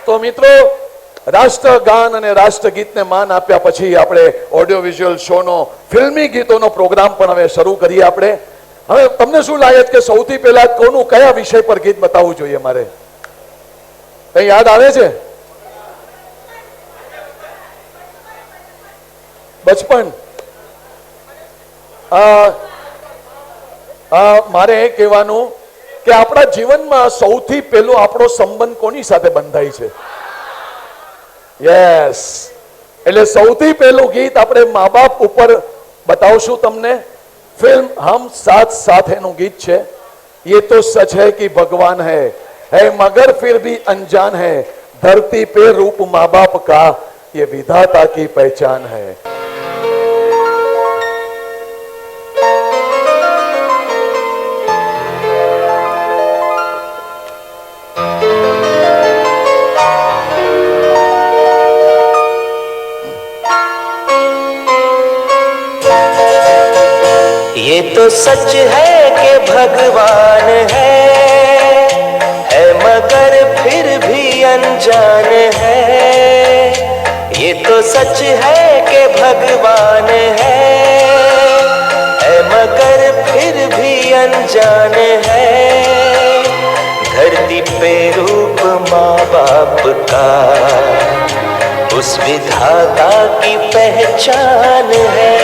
તો મિત્રો, રાષ્ટ્રગાન અને રાષ્ટ્રગીતને માન આપ્યા પછી આપણે ઓડિયો વિઝ્યુઅલ શોનો ફિલ્મી ગીતોનો પ્રોગ્રામ પણ હવે શરૂ કરીએ. આપણે હવે તમને શું લાગે છે કે સૌથી પહેલા કોનું કયા વિષય પર ગીત બતાવવું જોઈએ? મારે કઈ યાદ આવે છે? બચપન. મારે એ કહેવાનું કે આપણા જીવનમાં સૌથી પહેલો આપણો સંબંધ કોની સાથે બંધાય છે? યસ, એટલે સૌથી પહેલું ગીત આપણે મા બાપ ઉપર બતાવશું તમને. फिल्म हम साथ साथ है નું ગીત છે. ये तो सच है कि भगवान है मगर फिर भी अनजान है, धरती पे रूप माँ बाप का ये विधाता की पहचान है. ये तो सच है कि भगवान है मगर फिर भी अनजान है. ये तो सच है कि भगवान है मगर फिर भी अनजान है. धरती पे रूप माँ बाप का उस विधाता की पहचान है.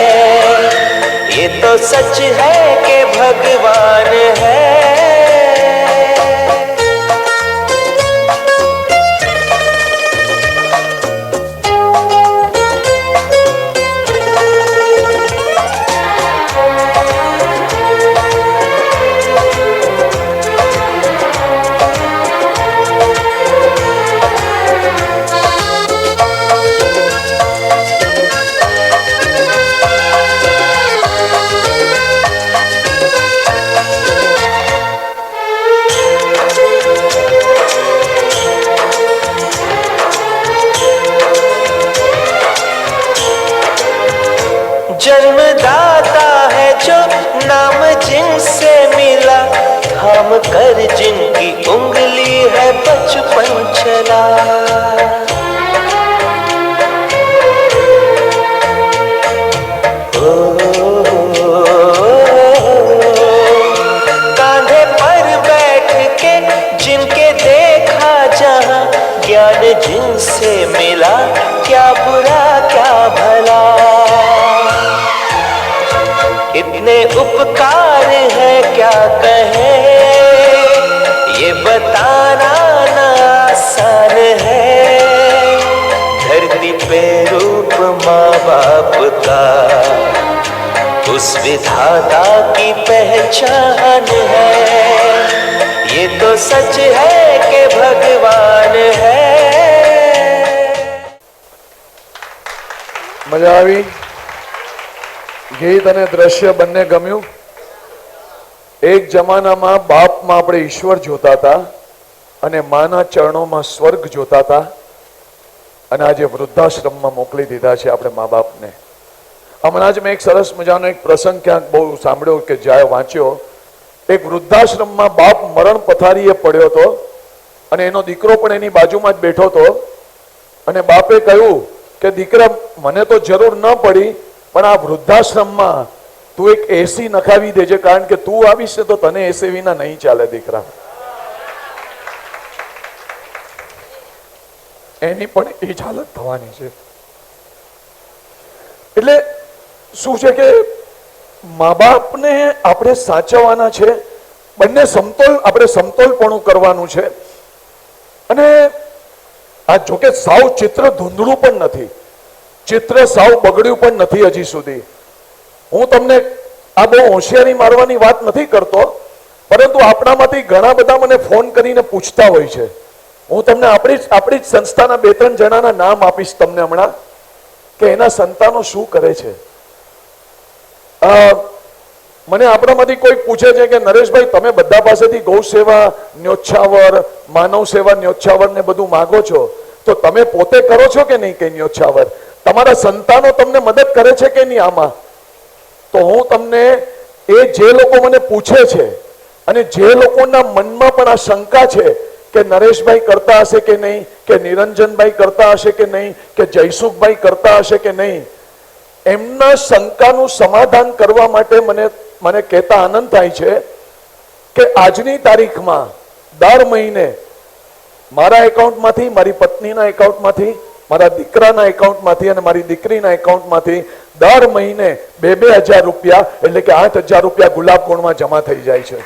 ये तो सच है कि भगवान है. जन्मदाता है जो नाम जिनसे मिला, थाम कर जिनकी उंगली है बचपन चला. कांधे पर बैठ के जिनके देखा जहां, ज्ञान जिनसे मिला क्या बुरा क्या भला. इतने उपकार है क्या कहें, ये बताना ना आसान है. धरती पे रूप माँ बाप का उस विधाता की पहचान है. ये तो सच है कि भगवान है. મજા આવી? ગીત અને દ્રશ્ય બંને ગમ્યું? એક જમાનામાં બાપમાં આપણે ઈશ્વર જોતા હતા અને માના ચરણોમાં સ્વર્ગ જોતા હતા, અને આજે વૃદ્ધાશ્રમમાં મોકલી દીધા છે આપણે મા બાપને. હમણાં જ મેં એક સરસ મજાનો એક પ્રસંગ ક્યાંક બહુ સાંભળ્યો કે જાય વાંચ્યો. એક વૃદ્ધાશ્રમમાં બાપ મરણ પથારીએ પડ્યો હતો અને એનો દીકરો પણ એની બાજુમાં જ બેઠો હતો, અને બાપે કહ્યું કે દીકરા, મને તો જરૂર ન પડી, પણ આ વૃદ્ધાશ્રમમાં તું એક એસી નખાવી દેજે, કારણ કે તું આવીશ તો તને એસી વિના નહીં ચાલે દીકરા. એની પણ એ જ હાલત થવાની છે. એટલે શું છે કે મા બાપને આપણે સાચવવાના છે, બંને સમતોલ, આપણે સમતોલપણું કરવાનું છે. અને આ જોકે સાવ ચિત્ર ધૂંધળું પણ નથી, ચિત્ર સાવ બગડ્યું પણ નથી હજી સુધી. હું તમને આ બહુ હોશિયારી મારવાની વાત નથી કરતો, પરંતુ આપણામાંથી ઘણા બધા મને ફોન કરીને પૂછતા હોય છે. હું તમને આપણી જ સંસ્થાના 2-3 જણાના નામ આપીશ તમને હમણાં, કે એના સંતાનો શું કરે છે. મને આપણામાંથી કોઈ પૂછે છે કે નરેશભાઈ, તમે બધા પાસેથી ગૌ સેવા, ન્યોછાવર, માનવ સેવા ન્યોછાવર ને બધું માગો છો, તો તમે પોતે કરો છો કે નહીં? કે ન્યોછાવર તમારા સંતાનો તમને મદદ કરે છે કે નહીં આમાં? તો હું તમને એ જે લોકો મને પૂછે છે અને જે લોકોના મનમાં પણ આ શંકા છે કે નરેશભાઈ કરતા હશે કે નહીં, કે નિરંજનભાઈ કરતા હશે કે નહીં, કે જયસુખભાઈ કરતા હશે કે નહીં, એમના શંકાનું સમાધાન કરવા માટે મને કહેતા આનંદ થાય છે કે આજની તારીખમાં દર મહિને મારા એકાઉન્ટમાંથી, મારી પત્નીના એકાઉન્ટમાંથી, મારા દીકરાના એકાઉન્ટમાંથી અને મારી દીકરીના એકાઉન્ટમાંથી દર મહિને 2,000 રૂપિયા એટલે કે 8,000 રૂપિયા ગુલાબગુણમાં જમા થઈ જાય છે.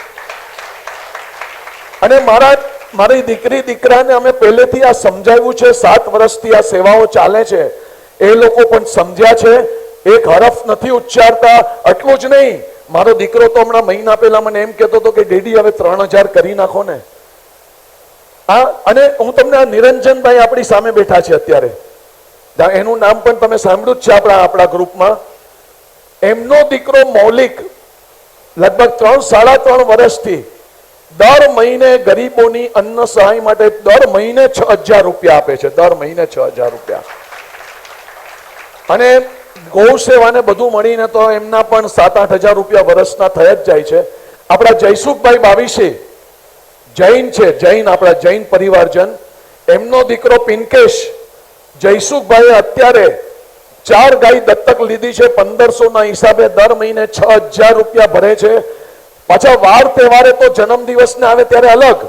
અને મારી દીકરી દીકરાને અમે પહેલેથી આ સમજાવ્યું છે. 7 વર્ષથી આ સેવાઓ ચાલે છે. એ લોકો પણ સમજ્યા છે. એક હરફ નથી ઉચ્ચારતા. આટલું જ નહીં, મારો દીકરો તો હમણાં મહિના પહેલા મને એમ કહેતો હતો કે ડેડી હવે 3,000 કરી નાખો ને. અને હું તમને આ નિરંજનભાઈ આપણી સામે બેઠા છે અત્યારે, એનું નામ પણ તમે સાંભળ્યું જ છે આપણા ગ્રુપમાં. એમનો દીકરો મૌલિક લગભગ 3-3.5 વર્ષથી દર મહિને ગરીબોની અન્ન સહાય માટે દર મહિને 6,000 રૂપિયા આપે છે. દર મહિને 6,000 રૂપિયા. અને ગૌ સેવાને બધું મળીને તો એમના પણ 7-8 હજાર રૂપિયા વર્ષના થઈ જ જાય છે. આપણા જયસુખભાઈ બાવીસી જૈન છે, જૈન, આપણા જૈન પરિવારજન, એમનો દીકરો પિનકેશ. જયસુખભાઈએ અત્યારે 4 ગાય દત્તક લીધી છે. 1,500 ના હિસાબે દર મહિને 6,000 રૂપિયા ભરે છે. પાછા વાર તહેવારે તો જન્મદિવસને આવે ત્યારે અલગ.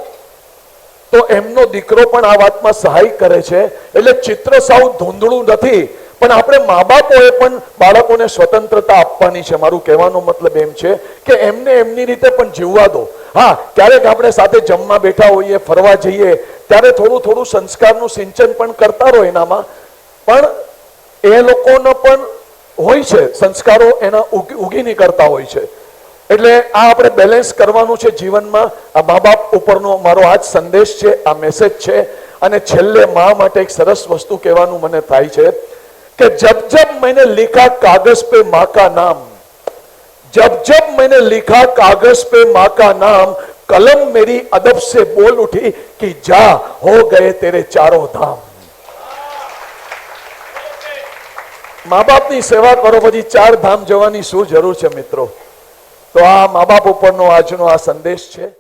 તો એમનો દીકરો પણ આ વાતમાં સહાય કરે છે. એટલે ચિત્ર સાવ ધૂંધળું નથી, પણ આપણે મા બાપોએ પણ બાળકોને સ્વતંત્રતા આપવાની છે. મારું કહેવાનો મતલબ એમ છે કે એમને એમની રીતે પણ જીવવા દો. હા, ક્યારેક આપણે સાથે જમવા બેઠા હોઈએ, ફરવા જઈએ, ત્યારે થોડું થોડું સંસ્કારનું સિંચન પણ કરતા રહો એનામાં. પણ એ લોકોનો પણ હોય છે સંસ્કારો, એના ઉગી નીકળતા હોય છે. એટલે આ આપણે બેલેન્સ કરવાનું છે જીવનમાં. આ મા બાપ ઉપરનો મારો આ જ સંદેશ છે, આ મેસેજ છે. અને છેલ્લે મા માટે એક સરસ વસ્તુ કહેવાનું મને થાય છે कि जब जब मैंने लिखा कागज पे माँ का नाम, जब जब मैंने लिखा कागज पे माँ का नाम, कलम मेरी अदब से बोल उठी कि जा हो गए तेरे चारों धाम. મા બાપની સેવા કરો પછી 4 ધામ જવાની શું જરૂર છે મિત્રો? તો આ મા બાપ ઉપરનો આજનો આ સંદેશ છે.